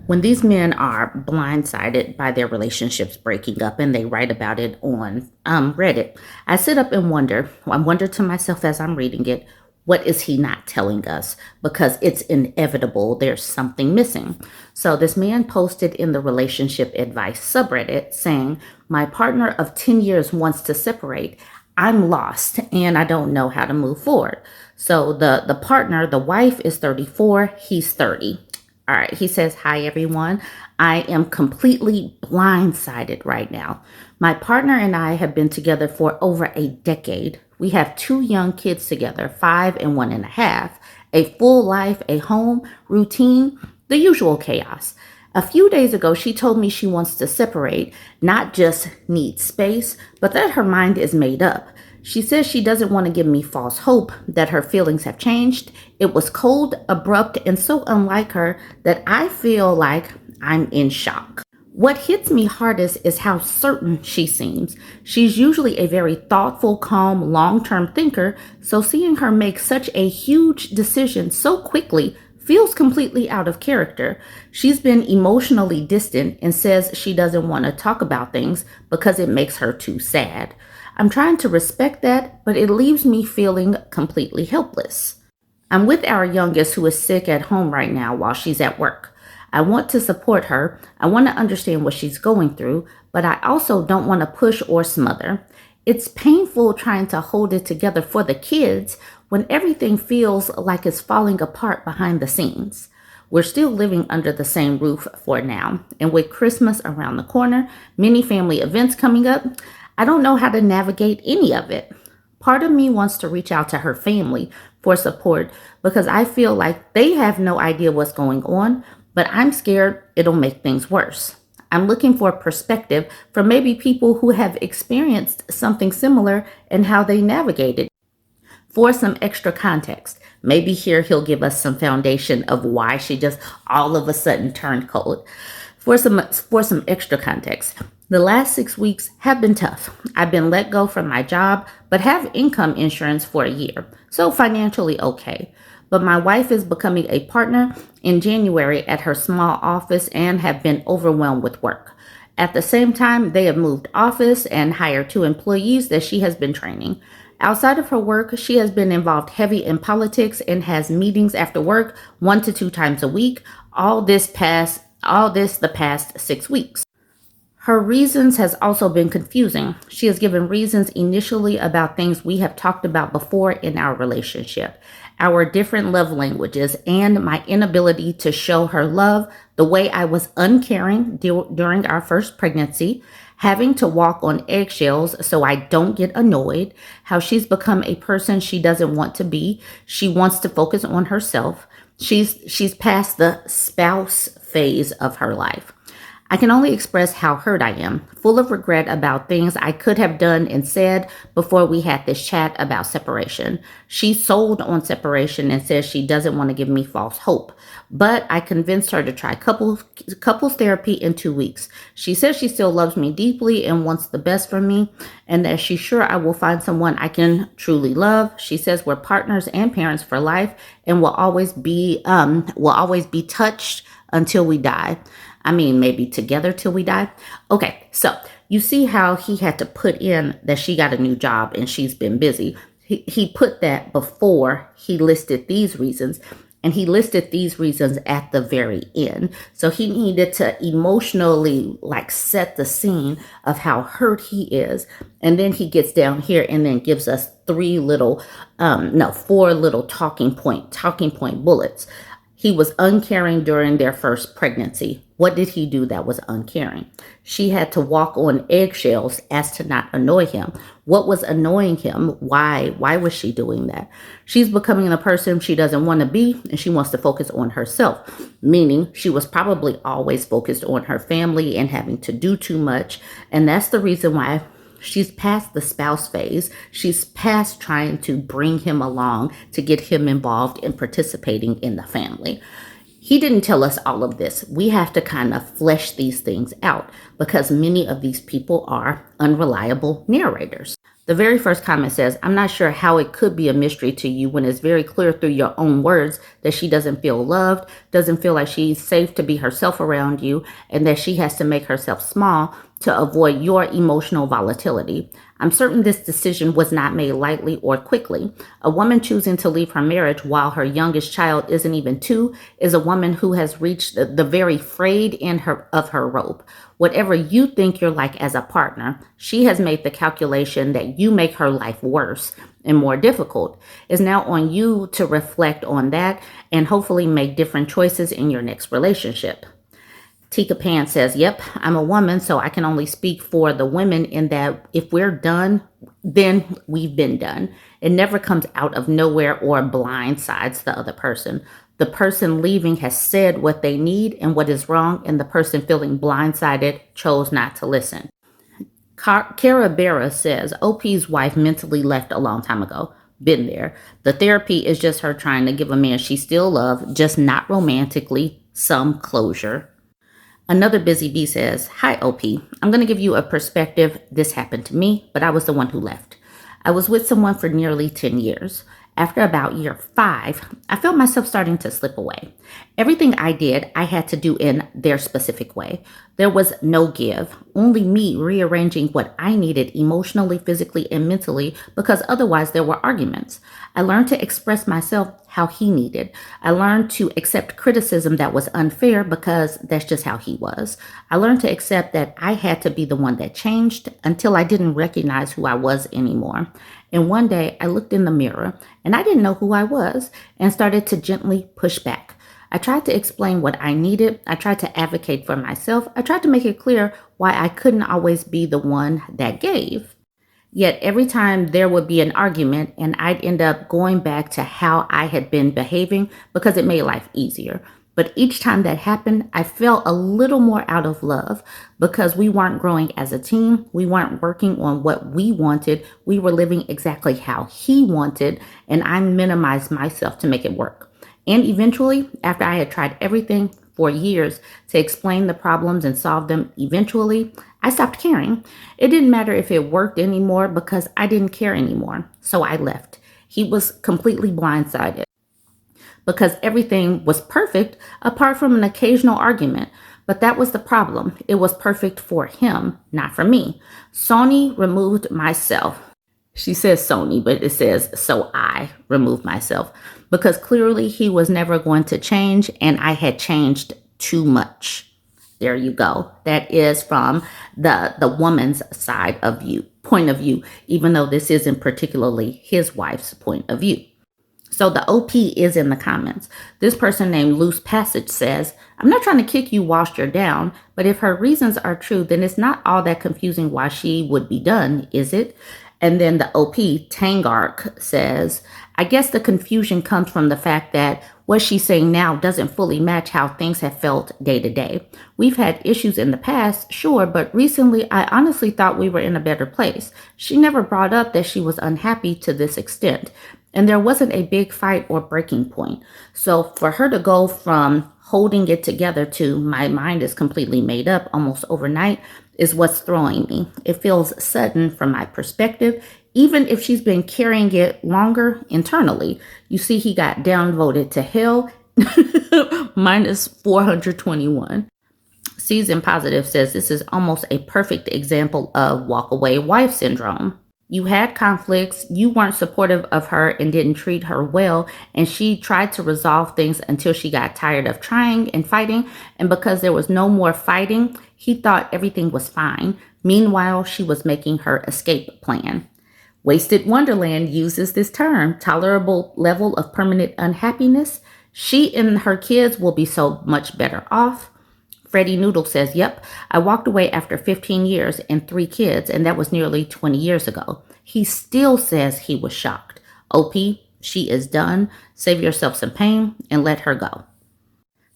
When these men are blindsided by their relationships breaking up and they write about it on Reddit, I sit up and I wonder to myself as I'm reading it, what is he not telling us? Because it's inevitable, there's something missing. So this man posted in the relationship advice subreddit saying, my partner of 10 years wants to separate. I'm lost and I don't know how to move forward. So the partner, the wife is 34, he's 30. All right, he says, hi, everyone. I am completely blindsided right now. My partner and I have been together for over a decade. We have two young kids together, 5 and 1.5, a full life, a home, routine, the usual chaos. A few days ago, she told me she wants to separate, not just need space, but that her mind is made up. She says she doesn't want to give me false hope that her feelings have changed. It was cold, abrupt, and so unlike her that I feel like I'm in shock. What hits me hardest is how certain she seems. She's usually a very thoughtful, calm, long-term thinker, so seeing her make such a huge decision so quickly feels completely out of character. She's been emotionally distant and says she doesn't want to talk about things because it makes her too sad. I'm trying to respect that, but it leaves me feeling completely helpless. I'm with our youngest who is sick at home right now while she's at work. I want to support her. I want to understand what she's going through, but I also don't want to push or smother. It's painful trying to hold it together for the kids when everything feels like it's falling apart behind the scenes. We're still living under the same roof for now, and with Christmas around the corner, many family events coming up, I don't know how to navigate any of it. Part of me wants to reach out to her family for support because I feel like they have no idea what's going on, but I'm scared it'll make things worse. I'm looking for perspective from maybe people who have experienced something similar and how they navigated. For some extra context, maybe here he'll give us some foundation of why she just all of a sudden turned cold. For some extra context, the last 6 weeks have been tough. I've been let go from my job, but have income insurance for a year, so financially okay. But my wife is becoming a partner in January at her small office and have been overwhelmed with work. At the same time, they have moved office and hired 2 employees that she has been training. Outside of her work, she has been involved heavy in politics and has meetings after work 1 to 2 times a week. All this the past 6 weeks. Her reasons has also been confusing. She has given reasons initially about things we have talked about before in our relationship, our different love languages, and my inability to show her love, the way I was uncaring during our first pregnancy, having to walk on eggshells so I don't get annoyed, how she's become a person she doesn't want to be. She wants to focus on herself. She's past the spouse phase of her life. I can only express how hurt I am, full of regret about things I could have done and said before we had this chat about separation. She sold on separation and says she doesn't want to give me false hope, but I convinced her to try couples therapy in 2 weeks. She says she still loves me deeply and wants the best for me, and that she's sure I will find someone I can truly love. She says we're partners and parents for life and will always be touched until we die. I mean, maybe together till we die. Okay, so you see how he had to put in that she got a new job and she's been busy. He put that before he listed these reasons, and he listed these reasons at the very end. So he needed to emotionally set the scene of how hurt he is. And then he gets down here and then gives us four little talking point bullets. He was uncaring during their first pregnancy. What did he do that was uncaring? She had to walk on eggshells as to not annoy him. What was annoying him? Why was she doing that? She's becoming a person she doesn't want to be, and she wants to focus on herself, meaning she was probably always focused on her family and having to do too much. And that's the reason why she's past the spouse phase. She's past trying to bring him along to get him involved in participating in the family. He didn't tell us all of this. We have to kind of flesh these things out because many of these people are unreliable narrators. The very first comment says, I'm not sure how it could be a mystery to you when it's very clear through your own words that she doesn't feel loved, doesn't feel like she's safe to be herself around you, and that she has to make herself small to avoid your emotional volatility. I'm certain this decision was not made lightly or quickly. A woman choosing to leave her marriage while her youngest child isn't even 2 is a woman who has reached the very frayed end of her rope. Whatever you think you're like as a partner, she has made the calculation that you make her life worse and more difficult. It's now on you to reflect on that and hopefully make different choices in your next relationship. Tika Pan says, yep, I'm a woman, so I can only speak for the women in that if we're done, then we've been done. It never comes out of nowhere or blindsides the other person. The person leaving has said what they need and what is wrong, and the person feeling blindsided chose not to listen. Kara Berra says, OP's wife mentally left a long time ago. Been there. The therapy is just her trying to give a man she still loves, just not romantically, some closure. Another busy bee says, hi, OP. I'm going to give you a perspective. This happened to me, but I was the one who left. I was with someone for nearly 10 years. After about year 5, I felt myself starting to slip away. Everything I did, I had to do in their specific way. There was no give, only me rearranging what I needed emotionally, physically, and mentally, because otherwise there were arguments. I learned to express myself how he needed. I learned to accept criticism that was unfair because that's just how he was. I learned to accept that I had to be the one that changed until I didn't recognize who I was anymore. And one day I looked in the mirror and I didn't know who I was and started to gently push back. I tried to explain what I needed. I tried to advocate for myself. I tried to make it clear why I couldn't always be the one that gave. Yet every time there would be an argument and I'd end up going back to how I had been behaving because it made life easier. But each time that happened, I felt a little more out of love because we weren't growing as a team. We weren't working on what we wanted. We were living exactly how he wanted, and I minimized myself to make it work. And eventually, after I had tried everything for years to explain the problems and solve them, eventually, I stopped caring. It didn't matter if it worked anymore because I didn't care anymore. So I left. He was completely blindsided because everything was perfect apart from an occasional argument. But that was the problem. It was perfect for him, not for me. Sony removed myself. She says Sony, but it says, so I removed myself because clearly he was never going to change and I had changed too much. There you go. That is from the woman's side of view, point of view, even though this isn't particularly his wife's point of view. So the OP is in the comments. This person named Loose Passage says, I'm not trying to kick you whilst you're down, but if her reasons are true, then it's not all that confusing why she would be done, is it? And then the OP, Tangark, says, I guess the confusion comes from the fact that what she's saying now doesn't fully match how things have felt day to day. We've had issues in the past, sure, but recently I honestly thought we were in a better place. She never brought up that she was unhappy to this extent. And there wasn't a big fight or breaking point. So for her to go from holding it together to my mind is completely made up almost overnight is what's throwing me. It feels sudden from my perspective, even if she's been carrying it longer internally. You see, he got downvoted to hell, minus 421. Season Positive says this is almost a perfect example of walkaway wife syndrome. You had conflicts, you weren't supportive of her and didn't treat her well, and she tried to resolve things until she got tired of trying and fighting, and because there was no more fighting, he thought everything was fine. Meanwhile, she was making her escape plan. Wasted Wonderland uses this term, tolerable level of permanent unhappiness. She and her kids will be so much better off. Freddie Noodle says, yep, I walked away after 15 years and 3 kids, and that was nearly 20 years ago. He still says he was shocked. OP, she is done. Save yourself some pain and let her go.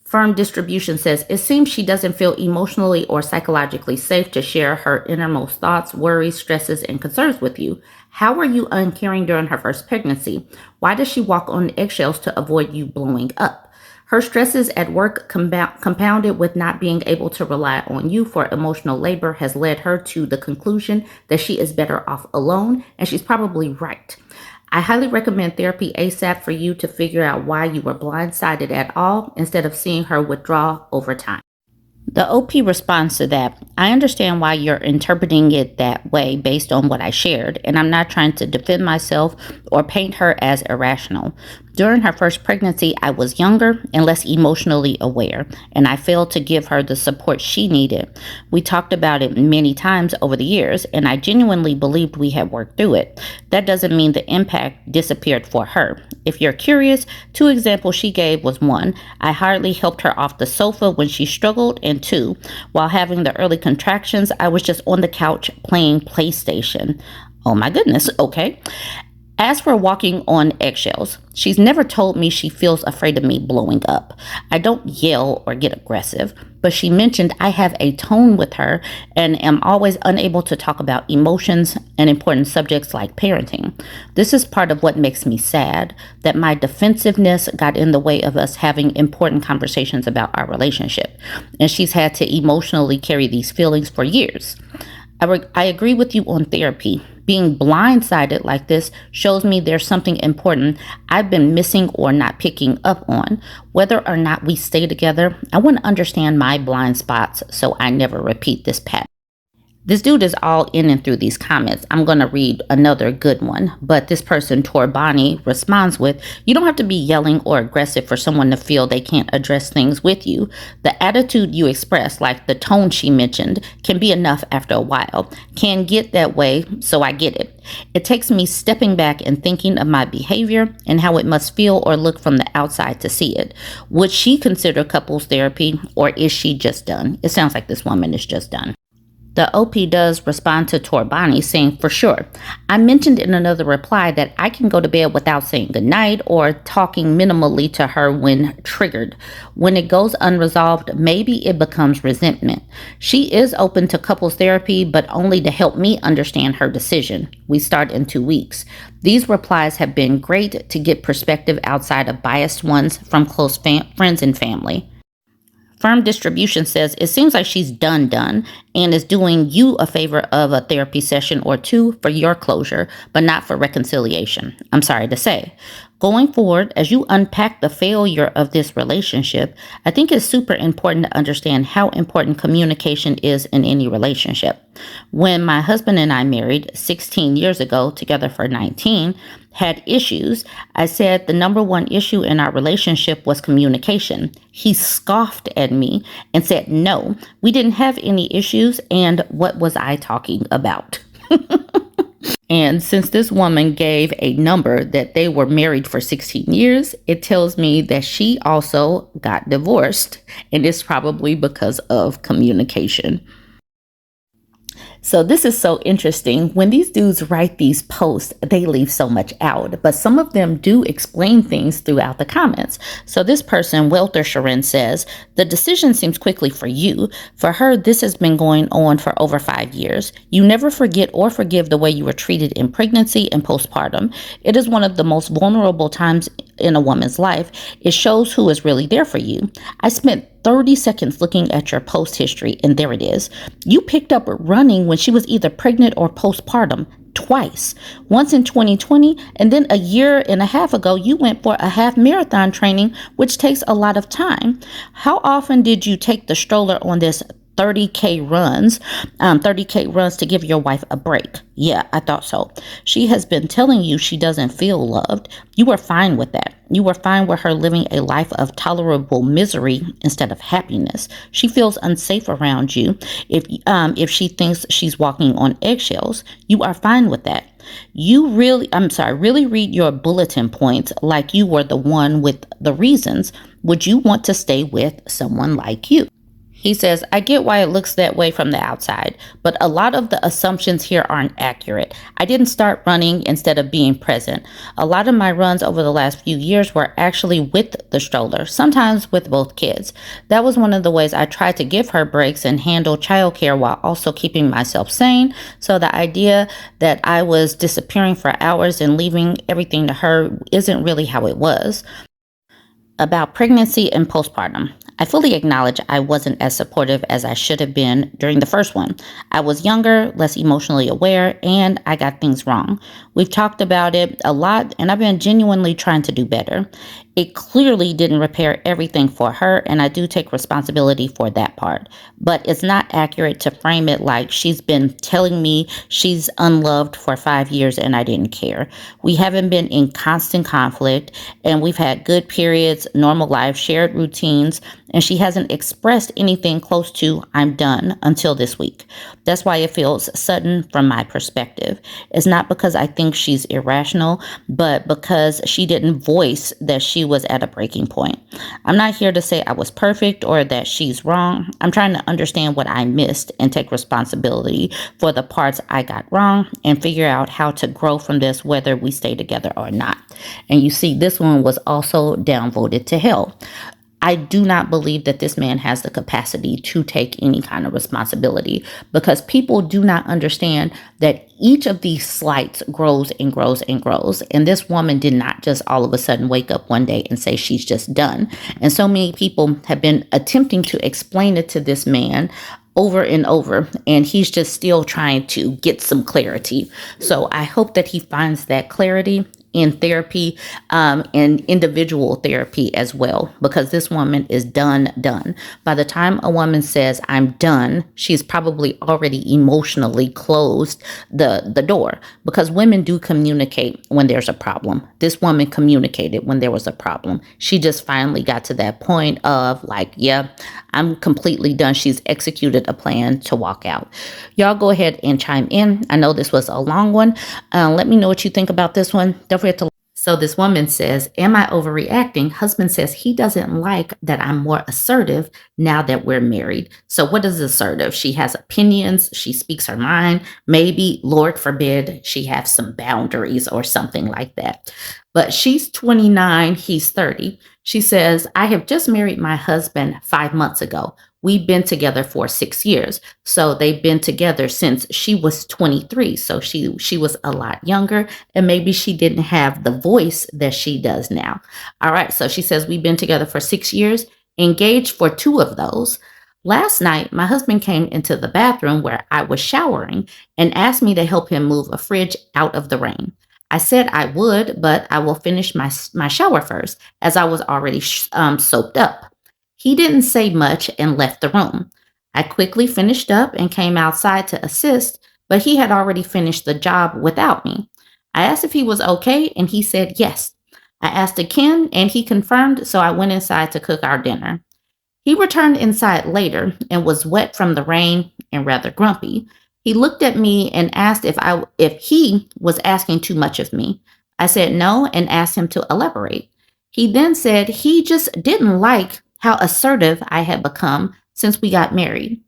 Firm Distribution says, it seems she doesn't feel emotionally or psychologically safe to share her innermost thoughts, worries, stresses, and concerns with you. How were you uncaring during her first pregnancy? Why does she walk on eggshells to avoid you blowing up? Her stresses at work compounded with not being able to rely on you for emotional labor has led her to the conclusion that she is better off alone, and she's probably right. I highly recommend therapy ASAP for you to figure out why you were blindsided at all instead of seeing her withdraw over time. The OP responds to that. I understand why you're interpreting it that way based on what I shared, and I'm not trying to defend myself or paint her as irrational. During her first pregnancy, I was younger and less emotionally aware, and I failed to give her the support she needed. We talked about it many times over the years, and I genuinely believed we had worked through it. That doesn't mean the impact disappeared for her. If you're curious, 2 examples she gave was 1, I hardly helped her off the sofa when she struggled, and 2, while having the early contractions, I was just on the couch playing PlayStation. Oh my goodness, okay. As for walking on eggshells, she's never told me she feels afraid of me blowing up. I don't yell or get aggressive, but she mentioned I have a tone with her and am always unable to talk about emotions and important subjects like parenting. This is part of what makes me sad, that my defensiveness got in the way of us having important conversations about our relationship, and she's had to emotionally carry these feelings for years. I agree with you on therapy. Being blindsided like this shows me there's something important I've been missing or not picking up on. Whether or not we stay together, I want to understand my blind spots so I never repeat this pattern. This dude is all in and through these comments. I'm going to read another good one, but this person, Torbani, responds with, you don't have to be yelling or aggressive for someone to feel they can't address things with you. The attitude you express, like the tone she mentioned, can be enough after a while. Can get that way, so I get it. It takes me stepping back and thinking of my behavior and how it must feel or look from the outside to see it. Would she consider couples therapy, or is she just done? It sounds like this woman is just done. The OP does respond to Torbani saying, for sure. I mentioned in another reply that I can go to bed without saying goodnight or talking minimally to her when triggered. When it goes unresolved, maybe it becomes resentment. She is open to couples therapy, but only to help me understand her decision. We start in 2 weeks. These replies have been great to get perspective outside of biased ones from close friends and family. Firm Distribution says, it seems like she's done and is doing you a favor of a therapy session or 2 for your closure, but not for reconciliation. I'm sorry to say. Going forward, as you unpack the failure of this relationship, I think it's super important to understand how important communication is in any relationship. When my husband and I married 16 years ago, together for 19, had issues, I said the number 1 issue in our relationship was communication. He scoffed at me and said, no, we didn't have any issues, and what was I talking about? And since this woman gave a number that they were married for 16 years, it tells me that she also got divorced, and it's probably because of communication. So this is so interesting. When these dudes write these posts, they leave so much out, but some of them do explain things throughout the comments. So this person, Welter Sharon, says, the decision seems quickly for you. For her, this has been going on for over 5 years. You never forget or forgive the way you were treated in pregnancy and postpartum. It is one of the most vulnerable times in a woman's life. It shows who is really there for you. I spent 30 seconds looking at your post history, and there it is. You picked up running when she was either pregnant or postpartum twice. Once in 2020, and then a year and a half ago, you went for a half marathon training, which takes a lot of time. How often did you take the stroller on this 30K runs to give your wife a break? Yeah, I thought so. She has been telling you she doesn't feel loved. You were fine with that. You were fine with her living a life of tolerable misery instead of happiness. She feels unsafe around you if she thinks she's walking on eggshells. You are fine with that. Really read your bulletin points like you were the one with the reasons. Would you want to stay with someone like you? He says, I get why it looks that way from the outside, but a lot of the assumptions here aren't accurate. I didn't start running instead of being present. A lot of my runs over the last few years were actually with the stroller, sometimes with both kids. That was one of the ways I tried to give her breaks and handle childcare while also keeping myself sane. So the idea that I was disappearing for hours and leaving everything to her isn't really how it was. About pregnancy and postpartum. I fully acknowledge I wasn't as supportive as I should have been during the first one. I was younger, less emotionally aware, and I got things wrong. We've talked about it a lot, and I've been genuinely trying to do better. It clearly didn't repair everything for her, and I do take responsibility for that part. But it's not accurate to frame it like she's been telling me she's unloved for 5 years and I didn't care. We haven't been in constant conflict, and we've had good periods, normal life, shared routines, and she hasn't expressed anything close to "I'm done" until this week. That's why it feels sudden from my perspective. It's not because I think she's irrational, but because she didn't voice that she was at a breaking point. I'm not here to say I was perfect or that she's wrong. I'm trying to understand what I missed and take responsibility for the parts I got wrong and figure out how to grow from this, whether we stay together or not. And you see, this one was also downvoted to hell. I do not believe that this man has the capacity to take any kind of responsibility, because people do not understand that each of these slights grows and grows and grows. And this woman did not just all of a sudden wake up one day and say she's just done. And so many people have been attempting to explain it to this man over and over, and he's just still trying to get some clarity. So I hope that he finds that clarity in therapy, and individual therapy as well, because this woman is done. By the time a woman says "I'm done," she's probably already emotionally closed the door, because women do communicate when there's a problem. This woman communicated when there was a problem. She just finally got to that point of like, yeah, I'm completely done. She's executed a plan to walk out. Y'all go ahead and chime in. I know this was a long one. Let me know what you think about this one. Don't forget to. So this woman says, "Am I overreacting?" Husband says he doesn't like that I'm more assertive now that we're married. So what is assertive? She has opinions. She speaks her mind. Maybe, Lord forbid, she has some boundaries or something like that. But she's 29, he's 30. She says, "I have just married my husband 5 months ago. We've been together for 6 years. So they've been together since she was 23. So she was a lot younger, and maybe she didn't have the voice that she does now." All right. So she says, "We've been together for 6 years, engaged for 2 of those. Last night, my husband came into the bathroom where I was showering and asked me to help him move a fridge out of the rain. I said I would, but I will finish my shower first, as I was already soaked up. He didn't say much and left the room. I quickly finished up and came outside to assist, but he had already finished the job without me. I asked if he was okay, and he said yes. I asked again, and he confirmed, so I went inside to cook our dinner. He returned inside later and was wet from the rain and rather grumpy. He looked at me and asked if he was asking too much of me. I said no and asked him to elaborate. He then said he just didn't like how assertive I had become since we got married.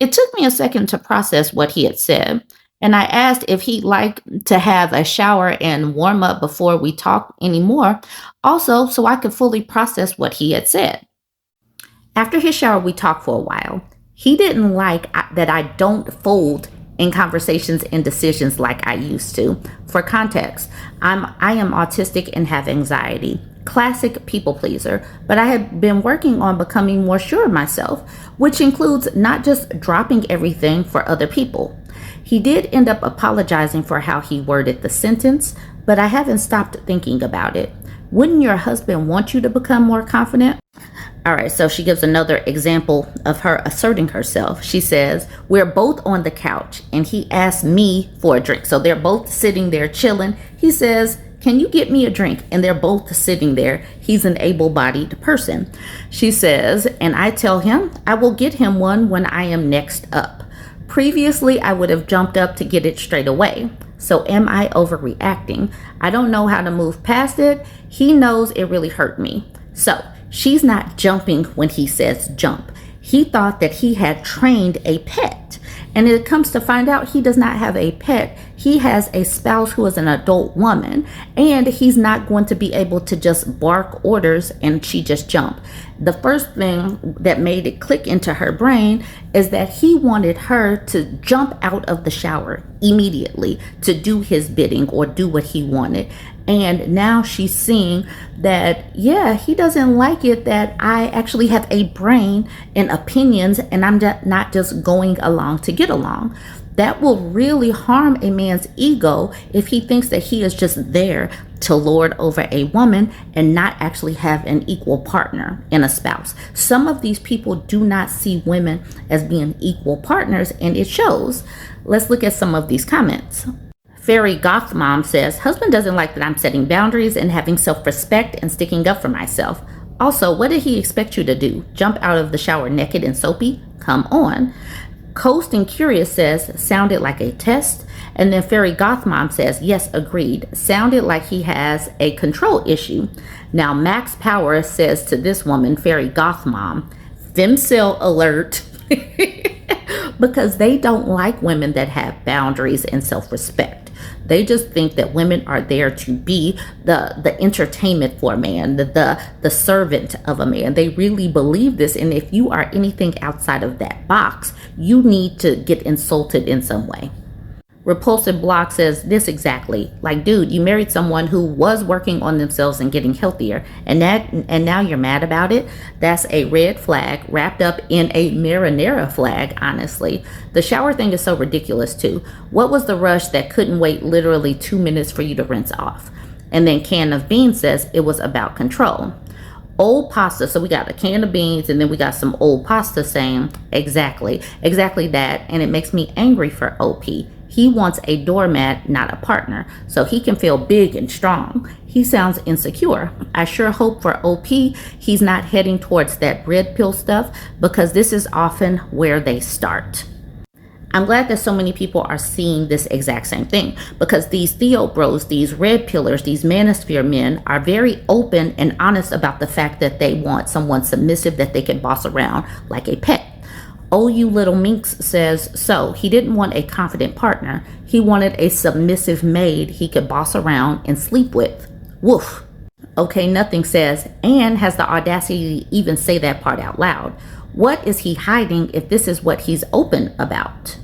It took me a second to process what he had said, and I asked if he'd like to have a shower and warm up before we talk anymore, also so I could fully process what he had said. After his shower, we talked for a while. He didn't like that I don't fold in conversations and decisions like I used to. For context, I am autistic and have anxiety. Classic people pleaser, but I have been working on becoming more sure of myself, which includes not just dropping everything for other people. He did end up apologizing for how he worded the sentence, but I haven't stopped thinking about it. Wouldn't your husband want you to become more confident? All right, so she gives another example of her asserting herself. She says, "We're both on the couch and he asked me for a drink." So they're both sitting there chilling. He says, "Can you get me a drink?" And they're both sitting there. He's an able-bodied person. She says, "And I tell him I will get him one when I am next up. Previously, I would have jumped up to get it straight away. So am I overreacting? I don't know how to move past it. He knows it really hurt me." So she's not jumping when he says jump. He thought that he had trained a pet. And it comes to find out he does not have a pet. He has a spouse who is an adult woman, and he's not going to be able to just bark orders and she just jump. The first thing that made it click into her brain is that he wanted her to jump out of the shower immediately to do his bidding or do what he wanted. And now she's seeing that, yeah, he doesn't like it that I actually have a brain and opinions and I'm not just going along to get along. That will really harm a man's ego if he thinks that he is just there to lord over a woman and not actually have an equal partner in a spouse. Some of these people do not see women as being equal partners, and it shows. Let's look at some of these comments. Fairy Goth Mom says, husband doesn't like that I'm setting boundaries and having self-respect and sticking up for myself. Also, what did he expect you to do? Jump out of the shower naked and soapy? Come on. Coast and Curious says, sounded like a test. And then Fairy Goth Mom says, yes, agreed. Sounded like he has a control issue. Now, Max Power says to this woman, Fairy Goth Mom, femcel alert. Because they don't like women that have boundaries and self-respect. They just think that women are there to be the entertainment for a man, the servant of a man. They really believe this. And if you are anything outside of that box, you need to get insulted in some way. Repulsive Block says this exactly. Like, dude, you married someone who was working on themselves and getting healthier, and now you're mad about it? That's a red flag wrapped up in a marinara flag, honestly. The shower thing is so ridiculous, too. What was the rush that couldn't wait literally 2 minutes for you to rinse off? And then Can of Beans says it was about control. Old pasta, so we got a can of beans and then we got some old pasta saying exactly that, and it makes me angry for OP. He wants a doormat, not a partner, so he can feel big and strong. He sounds insecure. I sure hope for OP he's not heading towards that red pill stuff, because this is often where they start. I'm glad that so many people are seeing this exact same thing, because these Theo bros, these red pillars, these manosphere men are very open and honest about the fact that they want someone submissive that they can boss around like a pet. OU Little Minx says, so he didn't want a confident partner. He wanted a submissive maid he could boss around and sleep with. Woof. Okay, Nothing says, and has the audacity to even say that part out loud. What is he hiding if this is what he's open about?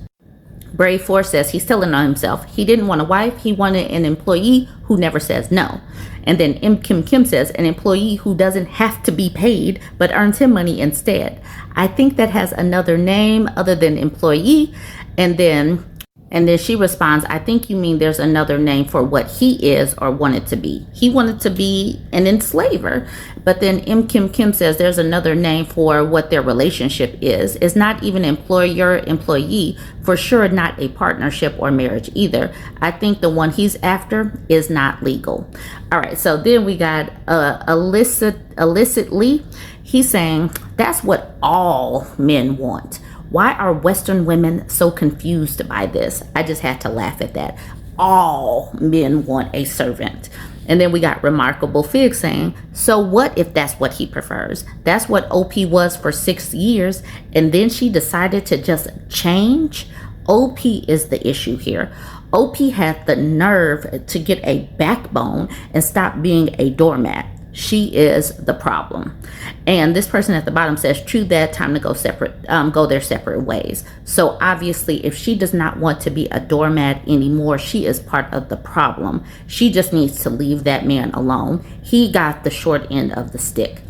Brave Force says he's telling on himself. He didn't want a wife. He wanted an employee who never says no. And then M. Kim says an employee who doesn't have to be paid but earns him money instead. I think that has another name other than employee. And then she responds, I think you mean there's another name for what he is or wanted to be. He wanted to be an enslaver. But then M. Kim says there's another name for what their relationship is. It's not even employer-employee, for sure not a partnership or marriage either. I think the one he's after is not legal. All right, so then we got illicitly. He's saying that's what all men want. Why are Western women so confused by this? I just had to laugh at that. All men want a servant. And then we got Remarkable Fig saying, so what if that's what he prefers? That's what OP was for 6 years, and then she decided to just change? OP is the issue here. OP had the nerve to get a backbone and stop being a doormat. She is the problem. And this person at the bottom says, true that, time to go their separate ways. So obviously, if she does not want to be a doormat anymore, she is part of the problem. She just needs to leave that man alone. He got the short end of the stick.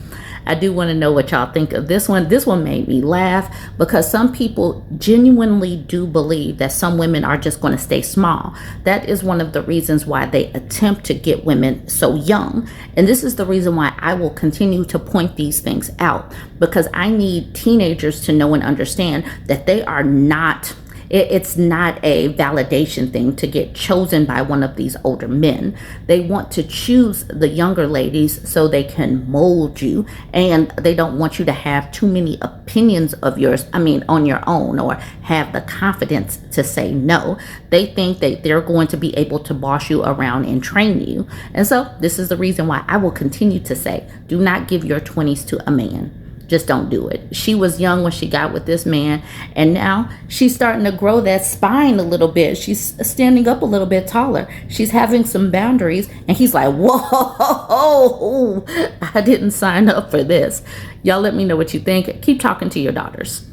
I do want to know what y'all think of this one. This one made me laugh because some people genuinely do believe that some women are just going to stay small. That is one of the reasons why they attempt to get women so young. And this is the reason why I will continue to point these things out, because I need teenagers to know and understand that they are not It's not a validation thing to get chosen by one of these older men. They want to choose the younger ladies so they can mold you, and they don't want you to have too many opinions of yours, on your own, or have the confidence to say no. They think that they're going to be able to boss you around and train you. And so this is the reason why I will continue to say, do not give your 20s to a man. just don't do it. She was young when she got with this man, and now she's starting to grow that spine a little bit. She's standing up a little bit taller. She's having some boundaries, and he's like, whoa, I didn't sign up for this. Y'all let me know what you think. Keep talking to your daughters.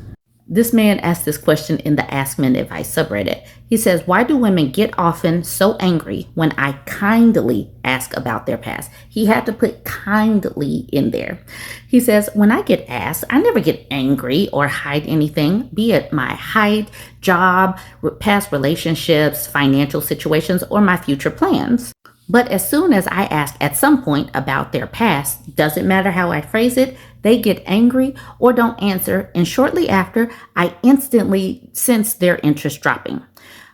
This man asked this question in the Ask Men Advice subreddit. He says, why do women get often so angry when I kindly ask about their past? He had to put kindly in there. He says, when I get asked, I never get angry or hide anything, be it my height, job, past relationships, financial situations, or my future plans. But as soon as I ask at some point about their past, doesn't matter how I phrase it, they get angry or don't answer, and shortly after, I instantly sense their interest dropping.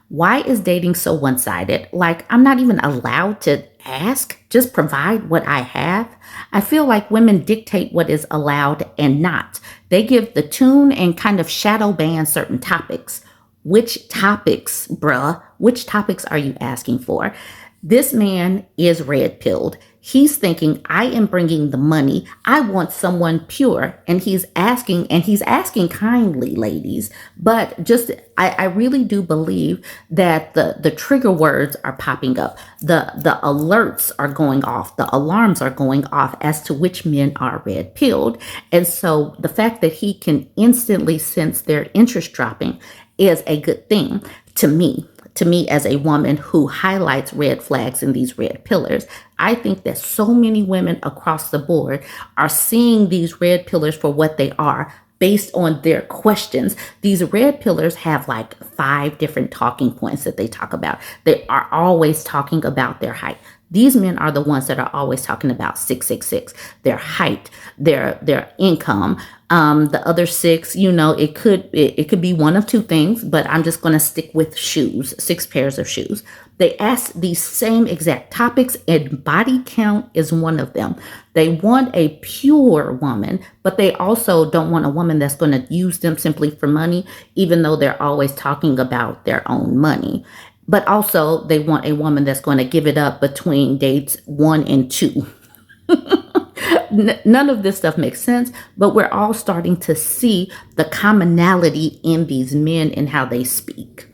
Why is dating so one-sided? Like, I'm not even allowed to ask, just provide what I have. I feel like women dictate what is allowed and not. They give the tune and kind of shadow ban certain topics. Which topics, bruh? Which topics are you asking for? This man is red-pilled. He's thinking, I am bringing the money. I want someone pure. And he's asking kindly, ladies. But I really do believe that the trigger words are popping up. The alerts are going off. The alarms are going off as to which men are red-pilled. And so the fact that he can instantly sense their interest dropping is a good thing to me. To me, as a woman who highlights red flags in these red pillars, I think that so many women across the board are seeing these red pillars for what they are based on their questions. These red pillars have like 5 different talking points that they talk about. They are always talking about their height. These men are the ones that are always talking about 666, their height, their income. The other 6, it could be one of 2 things, but I'm just going to stick with shoes, 6 pairs of shoes. They ask these same exact topics, and body count is one of them. They want a pure woman, but they also don't want a woman that's going to use them simply for money, even though they're always talking about their own money. But also they want a woman that's going to give it up between dates 1 and 2. None of this stuff makes sense, but we're all starting to see the commonality in these men and how they speak.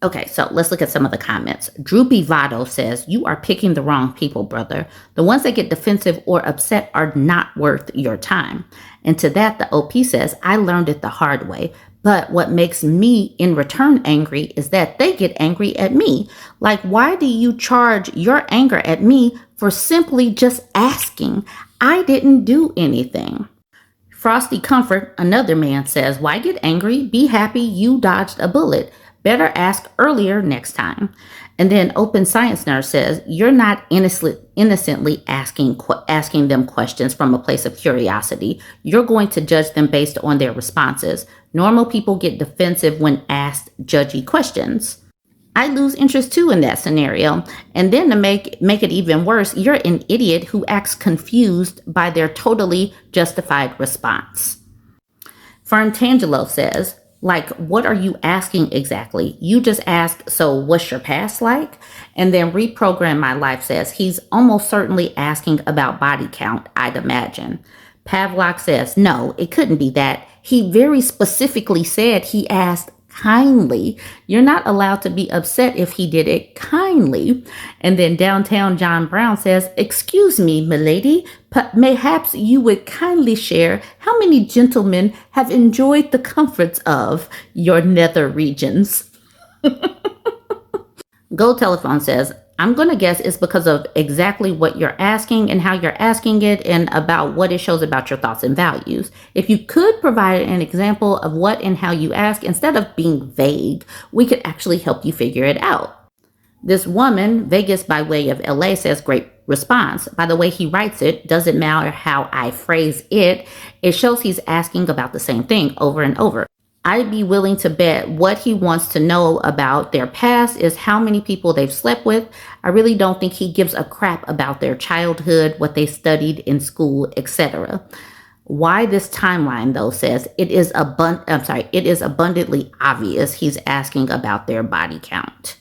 Okay, so let's look at some of the comments. Droopy Vado says, you are picking the wrong people, brother. The ones that get defensive or upset are not worth your time. And to that, the OP says, I learned it the hard way. But what makes me in return angry is that they get angry at me. Like, why do you charge your anger at me for simply just asking? I didn't do anything. Frosty Comfort, another man, says, why get angry? Be happy you dodged a bullet. Better ask earlier next time. And then Open Science Nurse says, you're not innocently asking them questions from a place of curiosity. You're going to judge them based on their responses. Normal people get defensive when asked judgy questions. I lose interest too in that scenario. And then to make it even worse, you're an idiot who acts confused by their totally justified response. Fern Tangelo says, like, what are you asking exactly? You just asked, so what's your past like? And then Reprogram My Life says, he's almost certainly asking about body count, I'd imagine. Pavlok says, no, it couldn't be that. He very specifically said he asked kindly. You're not allowed to be upset if he did it kindly. And then Downtown John Brown says, excuse me, milady, mayhaps you would kindly share how many gentlemen have enjoyed the comforts of your nether regions. Go Telephone says, I'm going to guess it's because of exactly what you're asking and how you're asking it and about what it shows about your thoughts and values. If you could provide an example of what and how you ask, instead of being vague, we could actually help you figure it out. This woman, Vegas by way of LA, says, great response. By the way he writes it, doesn't matter how I phrase it, it shows he's asking about the same thing over and over. I'd be willing to bet what he wants to know about their past is how many people they've slept with. I really don't think he gives a crap about their childhood, what they studied in school, etc. Why this timeline, though, says it is abundantly obvious he's asking about their body count.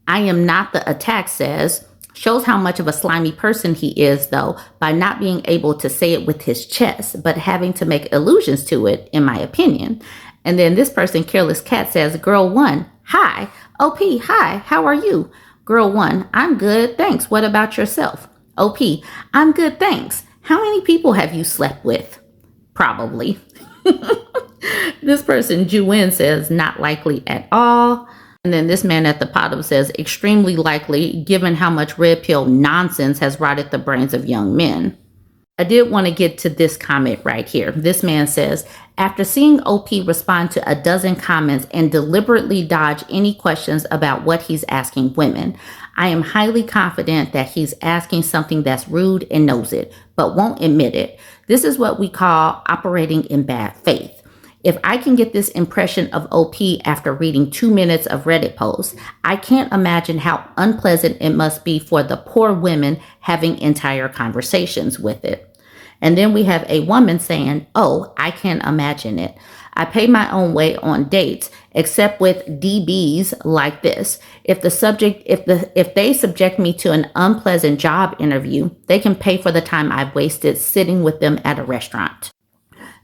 I am not the attack says, Shows how much of a slimy person he is, though, by not being able to say it with his chest, but having to make allusions to it, in my opinion. And then this person, Careless Cat, says, Girl 1, hi. OP, hi, how are you? Girl 1, I'm good, thanks. What about yourself? OP, I'm good, thanks. How many people have you slept with? Probably. This person, Juin, says, not likely at all. And then this man at the bottom says, extremely likely, given how much red pill nonsense has rotted the brains of young men. I did want to get to this comment right here. This man says, after seeing OP respond to a dozen comments and deliberately dodge any questions about what he's asking women, I am highly confident that he's asking something that's rude and knows it, but won't admit it. This is what we call operating in bad faith. If I can get this impression of OP after reading 2 minutes of Reddit posts, I can't imagine how unpleasant it must be for the poor women having entire conversations with it. And then we have a woman saying, oh, I can't imagine it. I pay my own way on dates, except with DBs like this. If they subject me to an unpleasant job interview, they can pay for the time I've wasted sitting with them at a restaurant.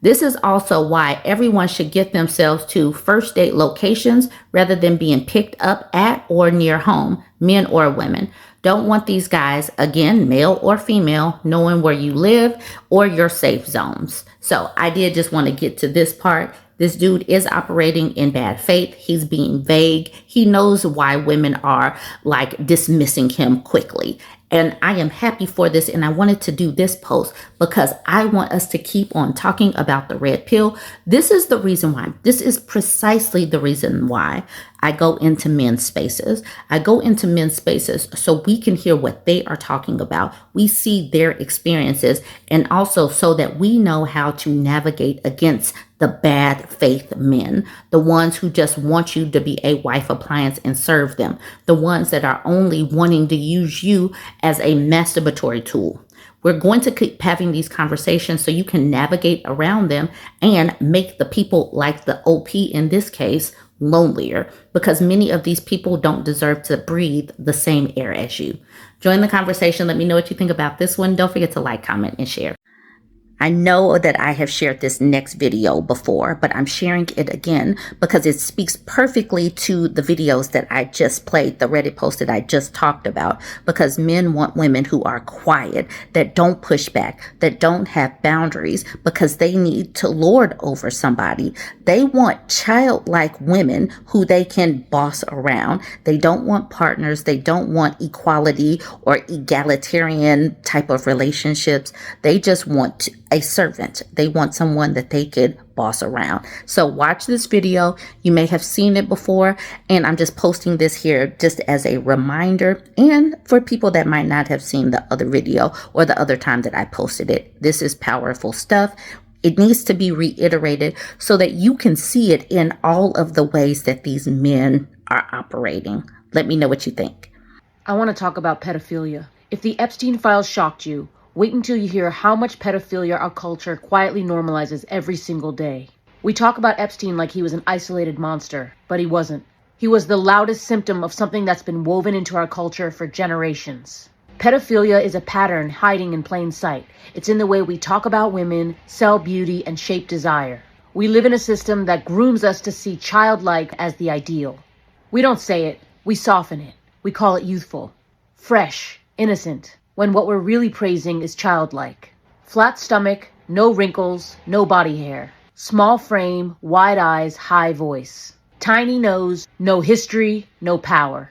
This is also why everyone should get themselves to first date locations rather than being picked up at or near home, men or women. Don't want these guys, again, male or female, knowing where you live or your safe zones. So I did just want to get to this part. This dude is operating in bad faith. He's being vague. He knows why women are like dismissing him quickly. And I am happy for this. And I wanted to do this post because I want us to keep on talking about the red pill. This is the reason why. This is precisely the reason why I go into men's spaces. I go into men's spaces so we can hear what they are talking about. We see their experiences, and also so that we know how to navigate against the bad faith men, the ones who just want you to be a wife appliance and serve them, the ones that are only wanting to use you as a masturbatory tool. We're going to keep having these conversations so you can navigate around them and make the people like the OP in this case lonelier, because many of these people don't deserve to breathe the same air as you. Join the conversation. Let me know what you think about this one. Don't forget to like, comment, and share. I know that I have shared this next video before, but I'm sharing it again because it speaks perfectly to the videos that I just played, the Reddit post that I just talked about, because men want women who are quiet, that don't push back, that don't have boundaries because they need to lord over somebody. They want childlike women who they can boss around. They don't want partners. They don't want equality or egalitarian type of relationships. They just want a servant. They want someone that they could boss around. So watch this video. You may have seen it before, and I'm just posting this here just as a reminder, and for people that might not have seen the other video or the other time that I posted it. This is powerful stuff. It needs to be reiterated so that you can see it in all of the ways that these men are operating. Let me know what you think. I want to talk about pedophilia. If the Epstein files shocked you, wait until you hear how much pedophilia our culture quietly normalizes every single day. We talk about Epstein like he was an isolated monster, but he wasn't. He was the loudest symptom of something that's been woven into our culture for generations. Pedophilia is a pattern hiding in plain sight. It's in the way we talk about women, sell beauty, and shape desire. We live in a system that grooms us to see childlike as the ideal. We don't say it, we soften it. We call it youthful, fresh, innocent, when what we're really praising is childlike. Flat stomach, no wrinkles, no body hair. Small frame, wide eyes, high voice. Tiny nose, no history, no power.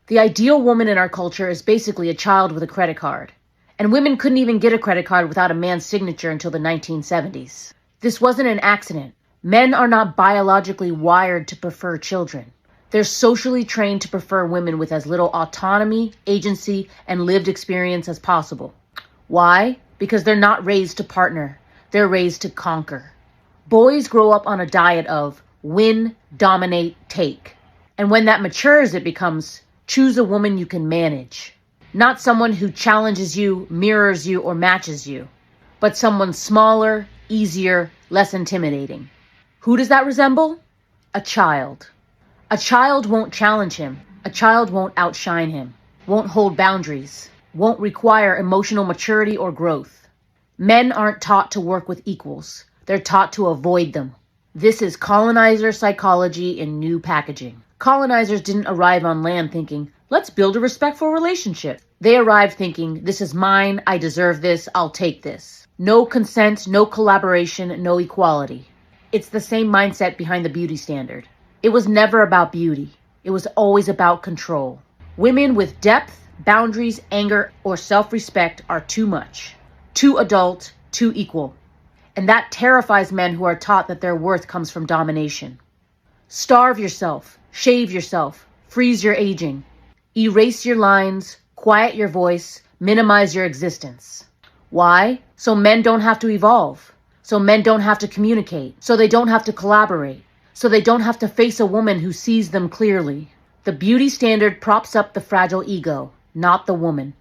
The ideal woman in our culture is basically a child with a credit card. And women couldn't even get a credit card without a man's signature until the 1970s. This wasn't an accident. Men are not biologically wired to prefer children. They're socially trained to prefer women with as little autonomy, agency, and lived experience as possible. Why? Because they're not raised to partner. They're raised to conquer. Boys grow up on a diet of win, dominate, take. And when that matures, it becomes choose a woman you can manage. Not someone who challenges you, mirrors you, or matches you, but someone smaller, easier, less intimidating. Who does that resemble? A child. A child won't challenge him. A child won't outshine him. won't hold boundaries, won't require emotional maturity or growth. Men aren't taught to work with equals. They're taught to avoid them. This is colonizer psychology in new packaging. Colonizers didn't arrive on land thinking, let's build a respectful relationship. They arrived thinking, this is mine, I deserve this, I'll take this. No consent, no collaboration, no equality. It's the same mindset behind the beauty standard. It was never about beauty. It was always about control. Women with depth, boundaries, anger, or self-respect are too much. Too adult, too equal. And that terrifies men who are taught that their worth comes from domination. Starve yourself, shave yourself, freeze your aging. Erase your lines, quiet your voice, minimize your existence. Why? So men don't have to evolve. So men don't have to communicate. So they don't have to collaborate. So they don't have to face a woman who sees them clearly. The beauty standard props up the fragile ego, not the woman.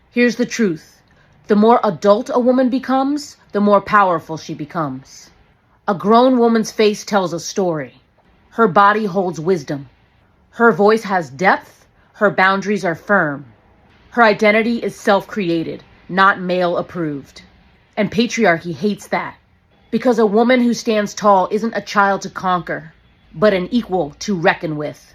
Here's the truth. The more adult a woman becomes, the more powerful she becomes. A grown woman's face tells a story. Her body holds wisdom. Her voice has depth. Her boundaries are firm. Her identity is self-created, not male-approved. And patriarchy hates that. Because a woman who stands tall isn't a child to conquer, but an equal to reckon with.